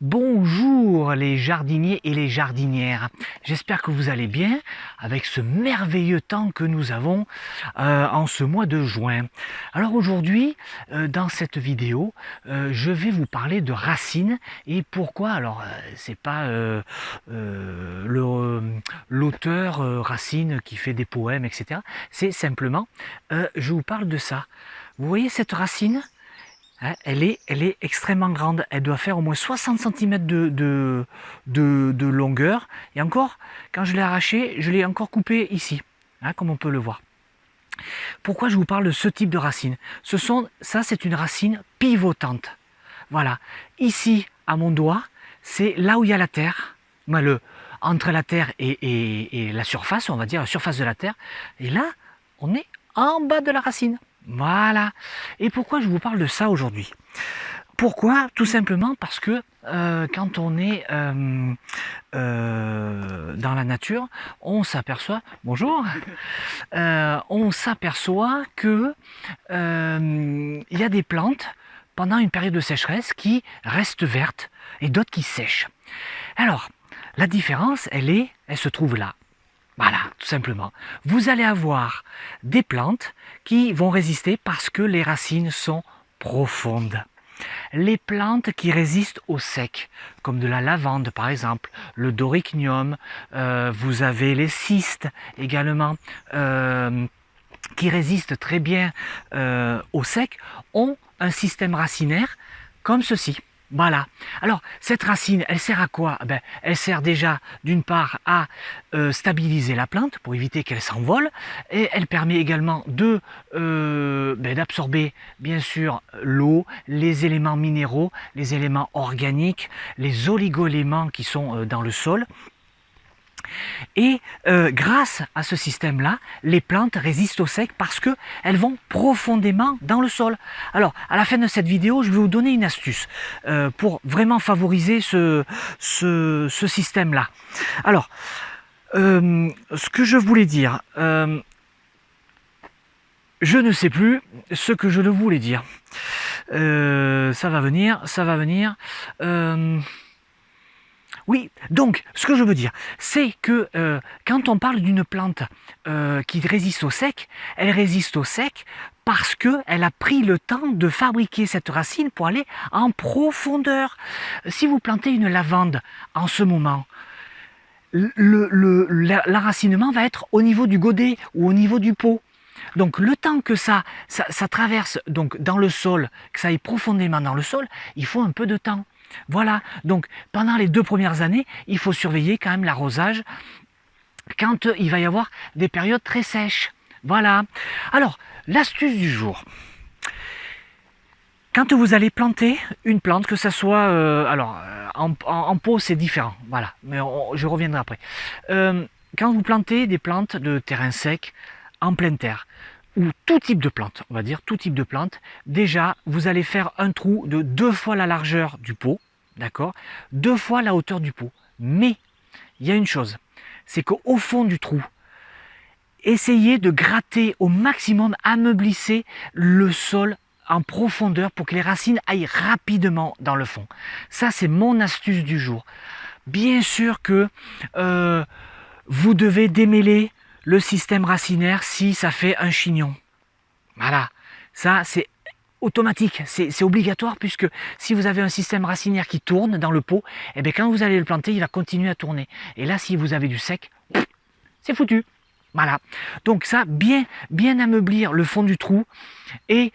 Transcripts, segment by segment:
Bonjour les jardiniers et les jardinières, j'espère que vous allez bien avec ce merveilleux temps que nous avons en ce mois de juin. Alors aujourd'hui, dans cette vidéo, je vais vous parler de racines et pourquoi. Alors c'est pas l'auteur Racine qui fait des poèmes, etc. C'est simplement, je vous parle de ça. Vous voyez cette racine? Hein, elle est extrêmement grande, elle doit faire au moins 60 cm de longueur. Et encore, quand je l'ai arrachée, je l'ai encore coupée ici, hein, comme on peut le voir. Pourquoi je vous parle de ce type de racine? Ça c'est une racine pivotante. Voilà, ici à mon doigt, c'est là où il y a la terre, entre la terre et la surface, on va dire la surface de la terre. Et là, on est en bas de la racine. Voilà. Et pourquoi je vous parle de ça aujourd'hui? Pourquoi? Tout simplement parce que quand on est dans la nature, on s'aperçoit, bonjour, on s'aperçoit que il y a des plantes pendant une période de sécheresse qui restent vertes et d'autres qui sèchent. Alors, la différence, elle se trouve là. Voilà, tout simplement. Vous allez avoir des plantes qui vont résister parce que les racines sont profondes. Les plantes qui résistent au sec, comme de la lavande par exemple, le dorycnium, vous avez les cystes également, qui résistent très bien au sec, ont un système racinaire comme ceci. Voilà. Alors, cette racine, elle sert à quoi? Elle sert déjà, d'une part, à stabiliser la plante pour éviter qu'elle s'envole, et elle permet également d'absorber, bien sûr, l'eau, les éléments minéraux, les éléments organiques, les oligo-éléments qui sont dans le sol. Et grâce à ce système-là, les plantes résistent au sec parce qu'elles vont profondément dans le sol. Alors, à la fin de cette vidéo, je vais vous donner une astuce pour vraiment favoriser ce système-là. Alors, ce que je voulais dire, je ne sais plus ce que je voulais dire. Ça va venir, ça va venir. Oui, donc ce que je veux dire, c'est que quand on parle d'une plante qui résiste au sec, elle résiste au sec parce qu'elle a pris le temps de fabriquer cette racine pour aller en profondeur. Si vous plantez une lavande en ce moment, l'enracinement va être au niveau du godet ou au niveau du pot. Donc le temps que ça traverse donc dans le sol, que ça aille profondément dans le sol, il faut un peu de temps. Voilà, donc pendant les 2 premières années, il faut surveiller quand même l'arrosage quand il va y avoir des périodes très sèches. Voilà. Alors, l'astuce du jour. Quand vous allez planter une plante, que ce soit... en pot, c'est différent. Voilà, mais je reviendrai après. Quand vous plantez des plantes de terrain sec, en pleine terre, ou tout type de plante, on va dire, tout type de plante, déjà, vous allez faire un trou de 2 fois la largeur du pot, d'accord, 2 fois la hauteur du pot. Mais, il y a une chose, c'est qu'au fond du trou, essayez de gratter au maximum, ameublisser le sol en profondeur pour que les racines aillent rapidement dans le fond. Ça, c'est mon astuce du jour. Bien sûr que vous devez démêler le système racinaire si ça fait un chignon. Voilà, ça c'est automatique, c'est obligatoire puisque si vous avez un système racinaire qui tourne dans le pot, et bien quand vous allez le planter, il va continuer à tourner. Et là, si vous avez du sec, c'est foutu. Voilà, donc ça, bien ameublir le fond du trou et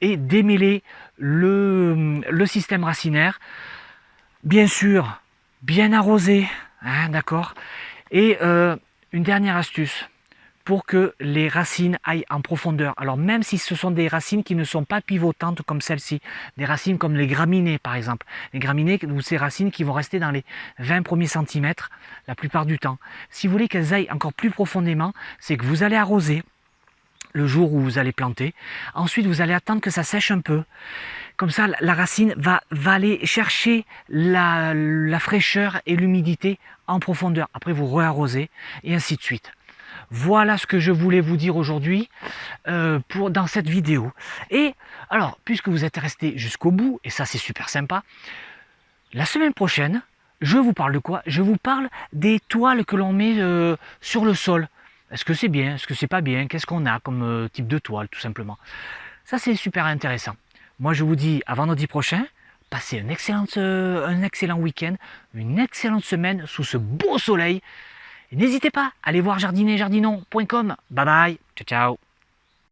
démêler le système racinaire. Bien sûr, bien arroser, hein, d'accord. Et une dernière astuce pour que les racines aillent en profondeur. Alors même si ce sont des racines qui ne sont pas pivotantes comme celle-ci, des racines comme les graminées par exemple, les graminées ou ces racines qui vont rester dans les 20 premiers centimètres la plupart du temps. Si vous voulez qu'elles aillent encore plus profondément, c'est que vous allez arroser le jour où vous allez planter. Ensuite, vous allez attendre que ça sèche un peu. Comme ça, la racine va aller chercher la fraîcheur et l'humidité en profondeur. Après, vous re-arrosez et ainsi de suite. Voilà ce que je voulais vous dire aujourd'hui dans cette vidéo. Et alors, puisque vous êtes resté jusqu'au bout, et ça c'est super sympa, La semaine prochaine, je vous parle de quoi? Je vous parle des toiles que l'on met sur le sol. Est-ce que c'est bien? Est-ce que c'est pas bien? Qu'est-ce qu'on a comme type de toile, tout simplement? Ça, c'est super intéressant. Moi, je vous dis à vendredi prochain. Passez un excellent week-end, une excellente semaine sous ce beau soleil. Et n'hésitez pas à aller voir jardinerjardinon.com. Bye bye. Ciao, ciao.